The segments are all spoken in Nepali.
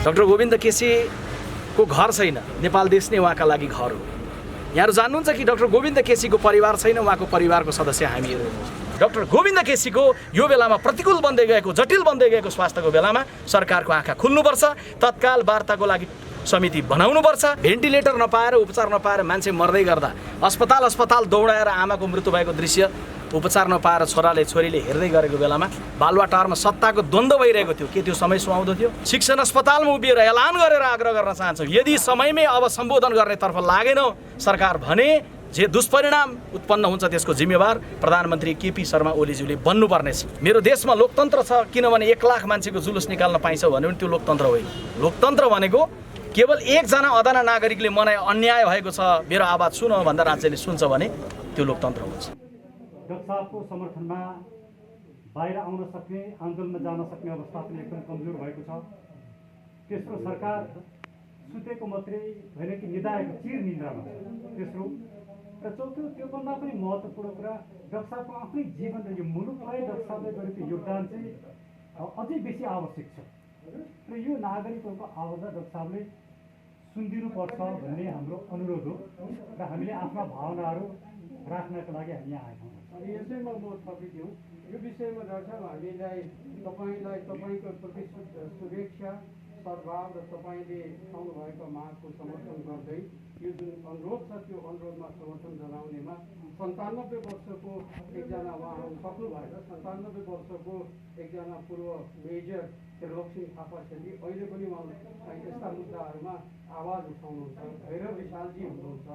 डाक्टर गोविन्द केसीको घर छैन, नेपाल देश नै उहाँका लागि घर हो। यहाँहरू जान्नुहुन्छ कि डाक्टर गोविन्द केसीको परिवार छैन, उहाँको परिवारको सदस्य हामीहरू। डाक्टर गोविन्द केसीको यो बेलामा प्रतिकूल बन्दै गएको, जटिल बन्दै गएको स्वास्थ्यको बेलामा सरकारको आँखा खुल्नुपर्छ, तत्काल वार्ताको लागि समिति बनाउनुपर्छ। भेन्टिलेटर नपाएर, उपचार नपाएर मान्छे मर्दै गर्दा अस्पताल दौडाएर आमाको मृत्यु भएको दृश्य, उपचार नपाएर छोरीले हेर्दै गरेको बेलामा बालुवाटारमा सत्ताको द्वन्द्व भइरहेको थियो। के त्यो समय सुहाउँदो थियो? शिक्षण अस्पतालमा उभिएर ऐलान गरेर आग्रह गर्न चाहन्छौँ, यदि समयमै अब सम्बोधन गर्नेतर्फ लागेन सरकार भने जे दुष्परिणाम उत्पन्न हुन्छ त्यसको जिम्मेवार प्रधानमन्त्री केपी शर्मा ओलीज्यूले बन्नुपर्नेछ। मेरो देशमा लोकतन्त्र छ, किनभने 1 लाख मान्छेको जुलुस निकाल्न पाइन्छ भने पनि त्यो लोकतन्त्र होइन। लोकतन्त्र भनेको केवल एकजना अदाना नागरिकले मलाई अन्याय भएको छ, मेरो आवाज सुन भन्दा राज्यले सुन्छ भने त्यो लोकतन्त्र हुन्छ। डाक्टर साहबको समर्थनमा बाहिर आउन सक्ने, आन्दोलनमा जान सक्ने अवस्था पनि एकदम कमजोर भएको छ। तेस्रो, सरकार सुतेको मात्रै होइन कि निदाएको चिर निन्द्रामा छ। तेस्रो र चौथो, त्योभन्दा पनि महत्त्वपूर्ण कुरा, डाक्टर साहबको आफ्नै जीवन र यो मुलुकलाई डाक्टर साहबले गरेको योगदान चाहिँ अझै बेसी आवश्यक छ र यो नागरिकहरूको आवाज डाक्टर साहबले सुनिदिनुपर्छ भन्ने हाम्रो अनुरोध हो र हामीले आफ्ना भावनाहरू राख्नका लागि हामी यहाँ आएका छौँ। अनि यसैमा म थपिदिउँ, यो विषयमा डाक्टर साहब हामीलाई तपाईँको प्रति शुभेच्छा, सद्भाव र तपाईँले उठाउनु भएको मागको समर्थन गर्दै यो जुन अनुरोध छ त्यो अनुरोधमा समर्थन जनाउनेमा 97 वर्षको एकजना उहाँहरू सक्नु भएको 97 वर्षको एकजना पूर्व मेजर त्रिलोकसिंह थापा छेत्री अहिले पनि उहाँ यस्ता मुद्दाहरूमा आवाज उठाउनुहुन्छ। भैरव विशालजी हुनुहुन्छ।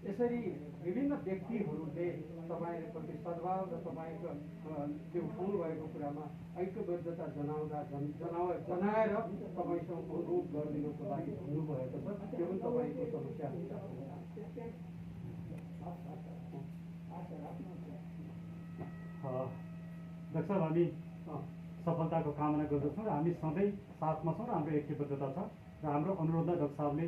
यसरी विभिन्न व्यक्तिहरूले तपाईँप्रति सद्भाव र तपाईँको त्यो उठाउनु भएको कुरामा ऐक्यबद्धता जनाएर तपाईँसँग अनुरोध गरिदिनुको लागि भन्नुभएको छ। त्यो पनि तपाईँको समस्या हुन्छ। डाक्टर साहब, हामी सफलताको कामना गर्दछौँ र हामी सधैँ साथमा छौँ र हाम्रो ऐक्यबद्धता छ र हाम्रो अनुरोधलाई डाक्टर साहबले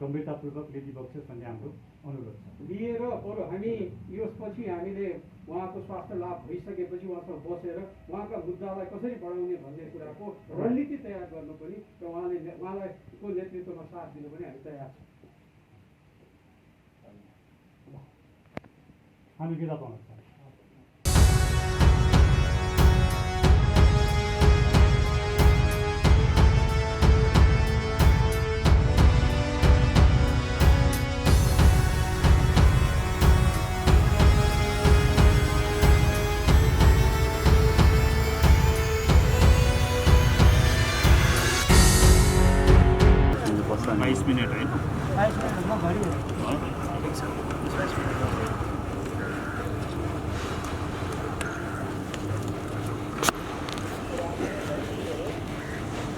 गम्भीरतापूर्वक लिदिबक्छस् भन्ने हाम्रो अनुरोध छ। लिएर बरु हामी यसपछि हामीले उहाँको स्वास्थ्य लाभ भइसकेपछि उहाँसँग बसेर उहाँका मुद्दालाई कसरी बढाउने भन्ने कुराको रणनीति तयार गर्नु पनि र उहाँलाई को नेतृत्वमा साथ दिनु पनि हामी तयार छौँ। हामी बिदा पाउन चाहन्छौँ।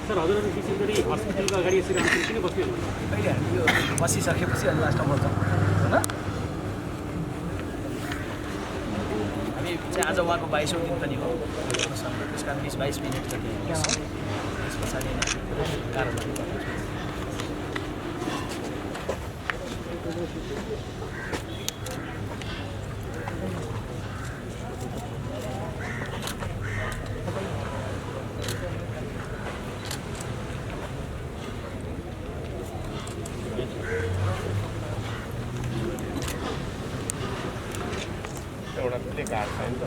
सर, हजुरहरू विशेष गरी हस्पिटलको अगाडि यसरी आउँछन् किन बस्नु? अहिले हामी यो बसिसकेपछि अनि लास्टमा बस्छौँ होइन। हामी चाहिँ आज उहाँको 22औं दिन पनि हो, त्यस कारण 20-22 मिनट जति बस्छौँ। त्यस पछाडि कारबाही एउटा प्ले कार्ड छ नि त।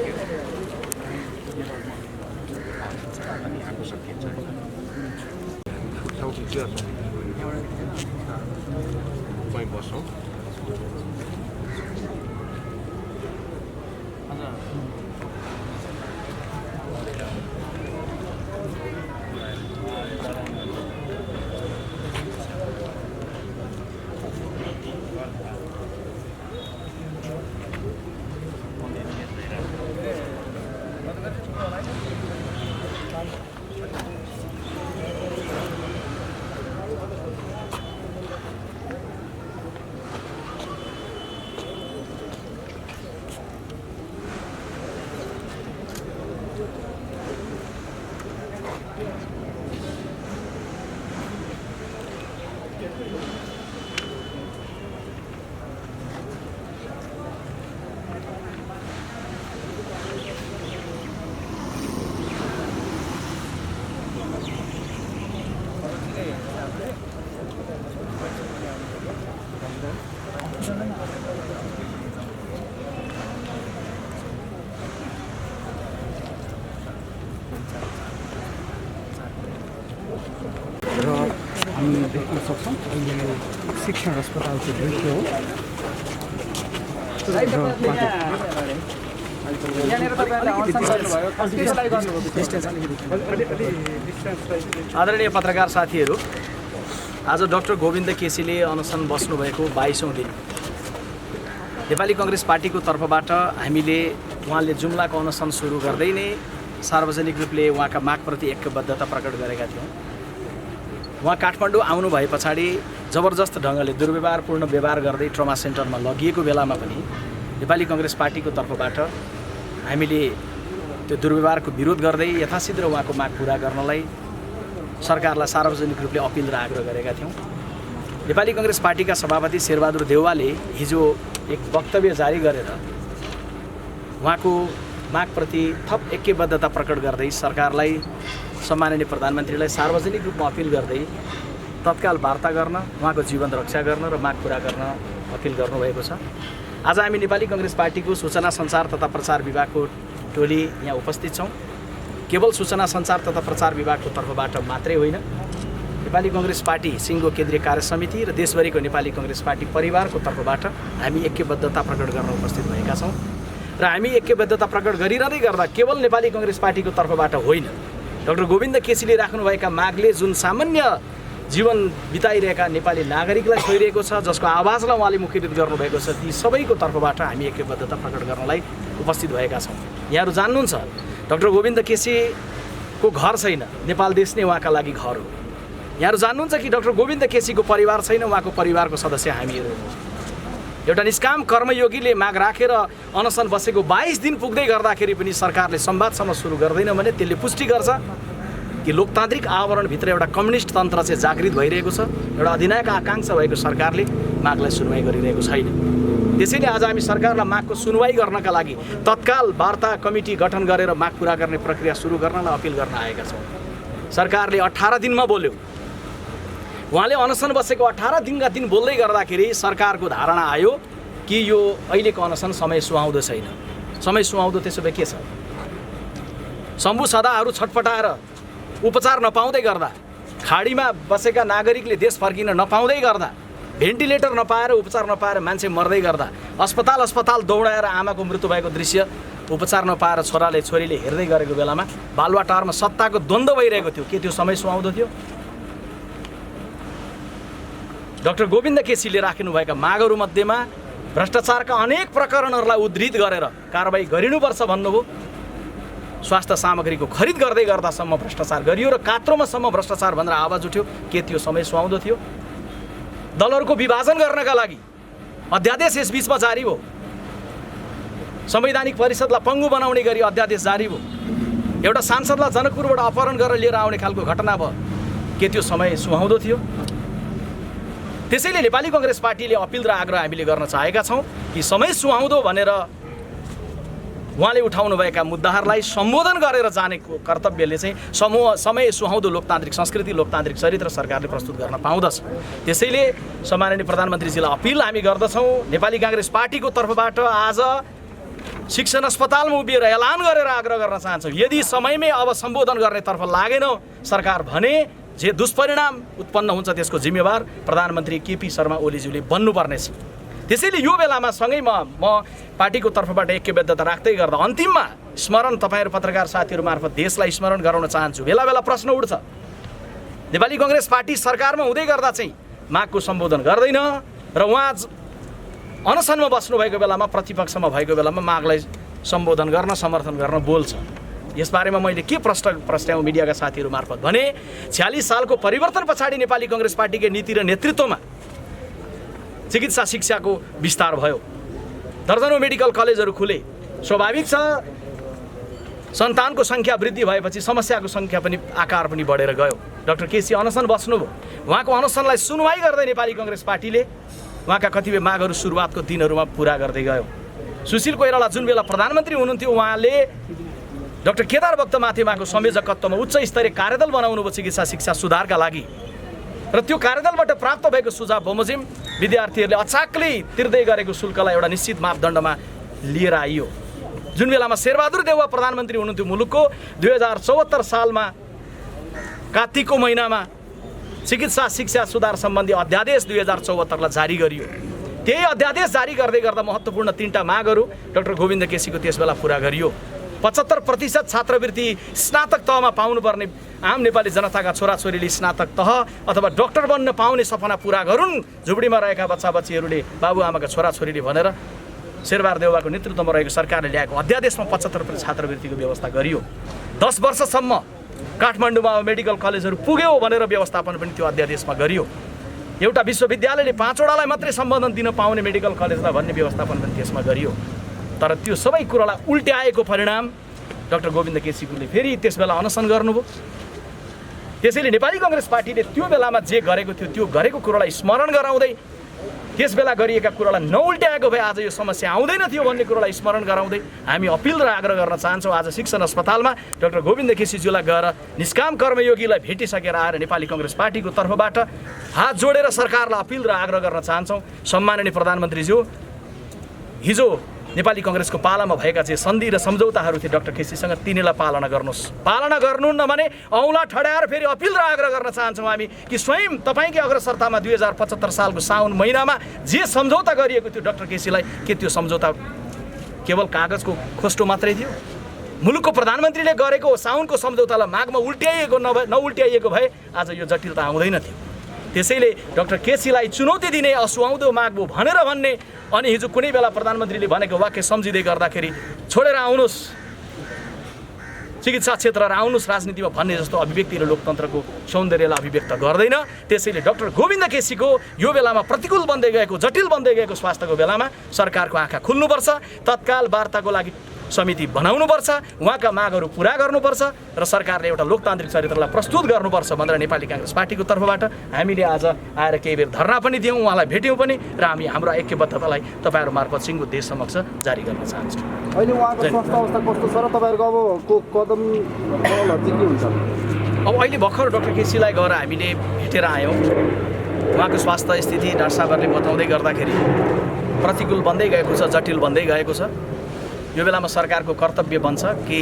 Gracias. वहीँ बस्छौँ। र हामी देख्न सक्छौँ अहिले शिक्षण अस्पतालको दृश्य हो। आदरणीय पत्रकार साथीहरू, आज डाक्टर गोविन्द केसीले अनसन बस्नुभएको 22औं दिन नेपाली कांग्रेस पार्टीको तर्फबाट हामीले उहाँले जुम्लाको अनसन सुरु गर्दै नै सार्वजनिक रूपले उहाँका मागप्रति एकबद्धता प्रकट गरेका थियौँ। उहाँ काठमाडौँ आउनु भए पछाडि जबरजस्त ढङ्गले दुर्व्यवहारपूर्ण व्यवहार गर्दै ट्रमा सेन्टरमा लगिएको बेलामा पनि नेपाली कांग्रेस पार्टीको तर्फबाट हामीले त्यो दुर्व्यवहारको विरोध गर्दै यथाशीघ्र उहाँको माग पुरा गर्नलाई सरकारलाई सार्वजनिक रूपले अपिल र आग्रह गरेका थियौँ। नेपाली कांग्रेस पार्टीका सभापति शेरबहादुर देउवाले हिजो एक वक्तव्य जारी गरेर उहाँको मागप्रति थप एकबद्धता प्रकट गर्दै सरकारलाई, सम्माननीय प्रधानमन्त्रीलाई सार्वजनिक रूपमा अपिल गर्दै तत्काल वार्ता गर्न, उहाँको जीवन रक्षा गर्न र माग पुरा गर्न अपिल गर्नुभएको छ। आज हामी नेपाली कांग्रेस पार्टीको सूचना सञ्चार तथा प्रचार विभागको टोली यहाँ उपस्थित छौँ। केवल सूचना सञ्चार तथा प्रचार विभागको तर्फबाट मात्रै होइन, नेपाली कांग्रेस पार्टी सिङ्गो केन्द्रीय कार्य समिति र देशभरिको नेपाली कांग्रेस पार्टी परिवारको तर्फबाट हामी एकबद्धता प्रकट गर्न उपस्थित भएका छौँ। र हामी एकबद्धता प्रकट गरिरहँदै गर्दा केवल नेपाली कांग्रेस पार्टीको तर्फबाट होइन, डाक्टर गोविन्द केसीले राख्नुभएका मागले जुन सामान्य जीवन बिताइरहेका नेपाली नागरिकलाई छोइरहेको छ, जसको आवाजलाई उहाँले मुखरित गर्नुभएको छ, ती सबैको तर्फबाट हामी एकबद्धता प्रकट गर्नलाई उपस्थित भएका छौँ। यहाँहरू जान्नुहुन्छ, डाक्टर गोविन्द केसीको घर छैन, नेपाल देश नै उहाँका लागि घर हो। यहाँहरू जान्नुहुन्छ कि डाक्टर गोविन्द केसीको परिवार छैन, उहाँको परिवारको सदस्य हामीहरू हो। एउटा निष्काम कर्मयोगीले माग राखेर अनसन बसेको 22 दिन पुग्दै गर्दाखेरि पनि सरकारले संवादसम्म सुरु गर्दैन भने त्यसले पुष्टि गर्छ कि लोकतान्त्रिक आवरणभित्र एउटा कम्युनिस्ट तन्त्र चाहिँ जागृत भइरहेको छ। एउटा अधिनायक आकाङ्क्षा भएको सरकारले मागलाई सुनवाई गरिरहेको छैन। त्यसैले आज हामी सरकारलाई मागको सुनवाई गर्नका लागि तत्काल वार्ता कमिटी गठन गरेर माग पुरा गर्ने प्रक्रिया सुरु गर्नलाई अपिल गर्न आएका छौँ। सरकारले 18 दिनमा बोल्यो। उहाँले अनसन बसेको 18 दिनका दिन बोल्दै गर्दाखेरि सरकारको धारणा आयो कि यो अहिलेको अनसन समय सुहाउँदो छैन। समय सुहाउँदो त्यसो भए के छ? शम्भु सदाहरू छटपटाएर उपचार नपाउँदै गर्दा, खाडीमा बसेका नागरिकले देश फर्किन नपाउँदै गर्दा, भेन्टिलेटर नपाएर उपचार नपाएर मान्छे मर्दै गर्दा, अस्पताल दौडाएर आमाको मृत्यु भएको दृश्य उपचार नपाएर छोरीले हेर्दै गरेको बेलामा बालुवाटारमा सत्ताको द्वन्द्व भइरहेको थियो। के त्यो समय सुहाउँदो थियो? डाक्टर गोविन्द केसीले राख्नुभएका मागहरू मध्येमा भ्रष्टाचारका अनेक प्रकरणहरूलाई उद्धृत गरेर कारबाही गरिनुपर्छ भन्नुभयो। स्वास्थ्य सामग्रीको खरिद गर्दै गर्दासम्म भ्रष्टाचार गरियो र कात्रोमासम्म भ्रष्टाचार भनेर आवाज उठ्यो। के त्यो समय सुहाउँदो थियो? दलहरूको विभाजन गर्नका लागि अध्यादेश यस बीचमा जारी भयो। संवैधानिक परिषदलाई पङ्गु बनाउने गरी अध्यादेश जारी भयो। एउटा सांसदलाई जनकपुरबाट अपहरण गरेर लिएर आउने खालको घटना भयो। के त्यो समय सुहाउँदो थियो? त्यसैले नेपाली कांग्रेस पार्टीले अपिल र आग्रह हामीले गर्न चाहेका छौँ कि समय सुहाउँदो भनेर उहाँले उठाउनुभएका मुद्दाहरूलाई सम्बोधन गरेर जानेको कर्तव्यले चाहिँ समय सुहाउँदो लोकतान्त्रिक संस्कृति, लोकतान्त्रिक चरित्र सरकारले प्रस्तुत गर्न पाउँदछ। त्यसैले सम्माननीय प्रधानमन्त्रीजीलाई अपिल हामी गर्दछौँ। नेपाली कांग्रेस पार्टीको तर्फबाट आज शिक्षण अस्पतालमा उभिएर ऐलान गरेर आग्रह गर्न चाहन्छौँ, यदि समयमै अब सम्बोधन गर्नेतर्फ लागेन सरकार भने जे दुष्परिणाम उत्पन्न हुन्छ त्यसको जिम्मेवार प्रधानमन्त्री केपी शर्मा ओलीज्यूले बन्नुपर्नेछ। त्यसैले यो बेलामा सँगै म पार्टीको तर्फबाट ऐक्यबद्धता राख्दै गर्दा अन्तिममा स्मरण तपाईहरू पत्रकार साथीहरू मार्फत देशलाई स्मरण गराउन चाहन्छु। बेला बेला प्रश्न उठ्छ, नेपाली कांग्रेस पार्टी सरकारमा हुँदै गर्दा चाहिँ मागको सम्बोधन गर्दैन र उहाँ अनसनमा बस्नुभएको बेलामा प्रतिपक्षमा भएको बेलामा मागलाई सम्बोधन गर्न समर्थन गर्न बोल्छ। यसबारेमा मैले के प्रश्न मिडियाका साथीहरू मार्फत भने 46 सालको परिवर्तन पछाडि नेपाली कांग्रेस पार्टीको नीति र नेतृत्वमा चिकित्सा शिक्षाको विस्तार भयो, दर्जनौं मेडिकल कलेजहरू खुले। स्वाभाविक छ सन्तानको संख्या वृद्धि भएपछि समस्याको संख्या पनि आकार पनि बढेर गयो। डाक्टर केसी अनसन बस्नुभयो, उहाँको अनसनलाई सुनवाई गर्दै नेपाली कांग्रेस पार्टीले उहाँका कतिपय मागहरू सुरुवातको दिनहरूमा पुरा गर्दै गयो। सुशील कोइराला जुन बेला प्रधानमन्त्री हुनुहुन्थ्यो उहाँले डाक्टर केदार भक्तमाथि उहाँको संयोजकत्वमा उच्च स्तरीय कार्यदल बनाउनु भयो चिकित्सा शिक्षा सुधारका लागि र त्यो कार्यदलबाट प्राप्त भएको सुझाव बमोजिम विद्यार्थीहरूले अचाकलै तिर्दै गरेको शुल्कलाई एउटा निश्चित मापदण्डमा लिएर आइयो। जुन बेलामा शेरबहादुर देउवा प्रधानमन्त्री हुनुहुन्थ्यो मुलुकको 2074 सालमा कार्तिकको महिनामा चिकित्सा शिक्षा सुधार सम्बन्धी अध्यादेश 2074 लाई जारी गरियो। त्यही अध्यादेश जारी गर्दै गर्दा महत्त्वपूर्ण 3टा मागहरू डाक्टर गोविन्द केसीको त्यसबेला पुरा गरियो। 75% छात्रवृत्ति स्नातक तहमा पाउनुपर्ने आम नेपाली जनताका छोराछोरीले स्नातक तह अथवा डाक्टर बन्न पाउने सपना पुरा गरून् झुपडीमा रहेका बच्चाबच्चीहरूले बाबुआमाका छोराछोरीले भनेर शेरबहादुर देउवाको नेतृत्वमा रहेको सरकारले ल्याएको अध्यादेशमा 75% छात्रवृत्तिको व्यवस्था गरियो। 10 वर्षसम्म काठमाडौँमा मेडिकल कलेजहरू पुग्यो भनेर व्यवस्थापन पनि त्यो अध्यादेशमा गरियो। एउटा विश्वविद्यालयले 5 वटालाई मात्रै सम्बोधन दिन पाउने मेडिकल कलेजलाई भन्ने व्यवस्थापन पनि त्यसमा गरियो। तर त्यो सबै कुरालाई उल्ट्याएको परिणाम डाक्टर गोविन्द केसीले फेरि त्यसबेला अनसन गर्नुभयो। त्यसैले नेपाली कांग्रेस पार्टीले त्यो बेलामा जे गरेको थियो त्यो गरेको कुरालाई स्मरण गराउँदै त्यसबेला गरिएका कुरालाई नउल्ट्याएको भए आज यो समस्या आउँदैन थियो भन्ने कुरालाई स्मरण गराउँदै हामी अपिल र आग्रह गर्न चाहन्छौँ। आज शिक्षण अस्पतालमा डाक्टर गोविन्द केसीज्यूलाई गएर निष्काम कर्मयोगीलाई भेटिसकेर आएर नेपाली कांग्रेस पार्टीको तर्फबाट हात जोडेर सरकारलाई अपिल र आग्रह गर्न चाहन्छौँ। सम्माननीय प्रधानमन्त्रीज्यू, हिजो नेपाली कांग्रेसको पालामा भएका जे सन्धि र सम्झौताहरू थिए डाक्टर केसीसँग तिनीलाई पालना गर्नुहोस्। पालना गर्नुहुन्न भने औँला ठड्याएर फेरि अपिल र आग्रह गर्न चाहन्छौँ हामी कि स्वयं तपाईँकै अग्रसरतामा 2075 सालको साउन महिनामा जे सम्झौता गरिएको थियो डाक्टर केसीलाई के त्यो सम्झौता केवल कागजको खोस्टो मात्रै थियो? मुलुकको प्रधानमन्त्रीले गरेको साउनको सम्झौतालाई मागमा नउल्ट्याइएको भए आज यो जटिलता आउँदैन थियो। त्यसैले डाक्टर केसीलाई चुनौती दिने असुहाउँदो माग भयो भनेर भन्ने अनि हिजो कुनै बेला प्रधानमन्त्रीले भनेको वाक्य सम्झिँदै गर्दाखेरि छोडेर आउनुहोस् चिकित्सा क्षेत्र र आउनुहोस् राजनीतिमा भन्ने जस्तो अभिव्यक्ति र लोकतन्त्रको सौन्दर्यलाई अभिव्यक्त गर्दैन। त्यसैले डाक्टर गोविन्द केसीको यो बेलामा प्रतिकूल बन्दै गएको जटिल बन्दै गएको स्वास्थ्यको बेलामा सरकारको आँखा खुल्नुपर्छ, तत्काल वार्ताको लागि समिति बनाउनुपर्छ, उहाँका मागहरू पुरा गर्नुपर्छ र सरकारले एउटा लोकतान्त्रिक चरित्रलाई प्रस्तुत गर्नुपर्छ भनेर नेपाली कांग्रेस पार्टीको तर्फबाट हामीले आज आएर केही बेर धरना पनि दियौँ, उहाँलाई भेट्यौँ पनि र हामी हाम्रो ऐक्यबद्धतालाई तपाईँहरू मार्फत सिङ्गो देश समक्ष जारी गर्न चाहन्छौँ। अहिले उहाँको स्वास्थ्य अवस्था कस्तो छ र तपाईँहरूको अबको कदम के हुन्छ? अब अहिले भर्खर डाक्टर केसीलाई गएर हामीले भेटेर आयौँ। उहाँको स्वास्थ्य स्थिति डाक्टर साहबहरूले बताउँदै गर्दाखेरि प्रतिकूल बन्दै गएको छ, जटिल बन्दै गएको छ। यो बेलामा सरकारको कर्तव्य बन्छ कि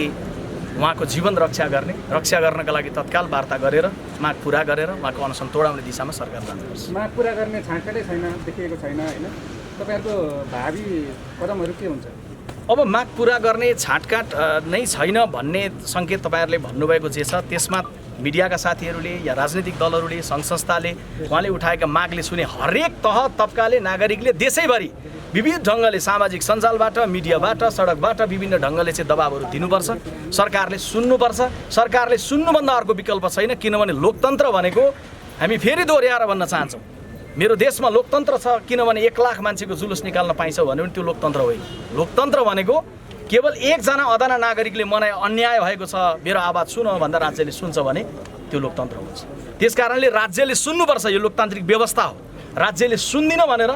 उहाँको जीवन रक्षा गर्नका लागि तत्काल वार्ता गरेर माग पुरा गरेर उहाँको अनसन तोडाउने दिशामा सरकार जानुपर्छ। माग पुरा गर्ने छाँटकाटै छैन, देखिएको छैन होइन? तपाईँहरूको भावी कदमहरू के हुन्छ? अब माग पुरा गर्ने छाँटकाट नै छैन भन्ने सङ्केत तपाईँहरूले भन्नुभएको जे छ त्यसमा मिडियाका साथीहरूले या राजनीतिक दलहरूले सङ्घ संस्थाले उहाँले उठाएका मागले सुने हरेक तह तबकाले नागरिकले देशैभरि विविध ढङ्गले सामाजिक सञ्जालबाट मिडियाबाट सडकबाट विभिन्न ढङ्गले चाहिँ दबाबहरू दिनुपर्छ। सरकारले सुन्नुपर्छ। सरकारले सुन्नुभन्दा अर्को विकल्प छैन, किनभने लोकतन्त्र भनेको हामी फेरि दोहोऱ्याएर भन्न चाहन्छौँ मेरो देशमा लोकतन्त्र छ किनभने 1 लाख मान्छेको जुलुस निकाल्न पाइन्छ भने पनि त्यो लोकतन्त्र होइन। लोकतन्त्र भनेको केवल एकजना अदाना नागरिकले मलाई अन्याय भएको छ मेरो आवाज सुन भन्दा राज्यले सुन्छ भने त्यो लोकतन्त्र हुन्छ। त्यसकारणले राज्यले सुन्नुपर्छ, यो लोकतान्त्रिक व्यवस्था हो। राज्यले सुन्दिन भनेर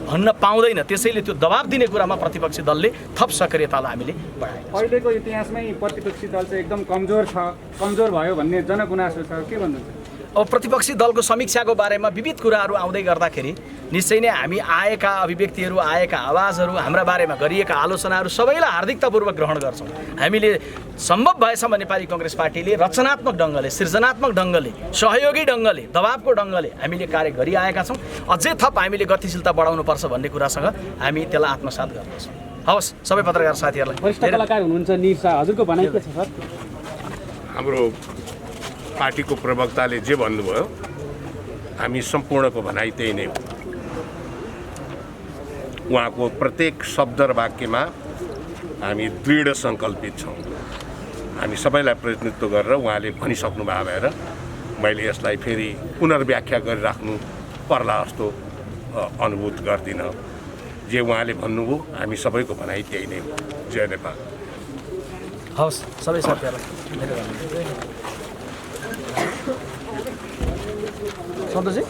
भन्न पाउँदैन। त्यसैले त्यो दबाब दिने कुरामा प्रतिपक्षी दलले थप सक्रियतालाई हामीले बढाएको छ। अहिलेको इतिहासमै प्रतिपक्षी दल चाहिँ एकदम कमजोर भयो भन्ने जनगुनासो छ, के भन्नुहुन्छ? अब प्रतिपक्षी दलको समीक्षाको बारेमा विविध कुराहरू आउँदै गर्दाखेरि निश्चय नै हामी आएका अभिव्यक्तिहरू आएका आवाजहरू हाम्रा बारेमा गरिएका आलोचनाहरू सबैलाई हार्दिकतापूर्वक ग्रहण गर्छौँ। हामीले सम्भव भएसम्म नेपाली कङ्ग्रेस पार्टीले रचनात्मक ढङ्गले सृजनात्मक ढङ्गले सहयोगी ढङ्गले दबावको ढङ्गले हामीले कार्य गरिआएका छौँ। अझै थप हामीले गतिशीलता बढाउनुपर्छ भन्ने कुरासँग हामी त्यसलाई आत्मसात गर्दछौँ। हवस्, सबै पत्रकार साथीहरूलाई वरिष्ठ कलाकार हुनुहुन्छ निर शाह, हजुरको भनाइ के छ सर? हाम्रो पार्टीको प्रवक्ताले जे भन्नुभयो हामी सम्पूर्णको भनाइ त्यही नै हो। उहाँको प्रत्येक शब्द र वाक्यमा हामी दृढ सङ्कल्पित छौँ। हामी सबैलाई प्रतिनिधित्व गरेर उहाँले भनिसक्नु भएको भएर मैले यसलाई फेरि पुनर्व्याख्या गरिराख्नु पर्ला जस्तो अनुभूत गर्दिनँ। जे उहाँले भन्नुभयो हामी सबैको भनाइ त्यही नै हो। जय नेपाल। हवस्, सबै साथीहरूलाई सन्तोषजी।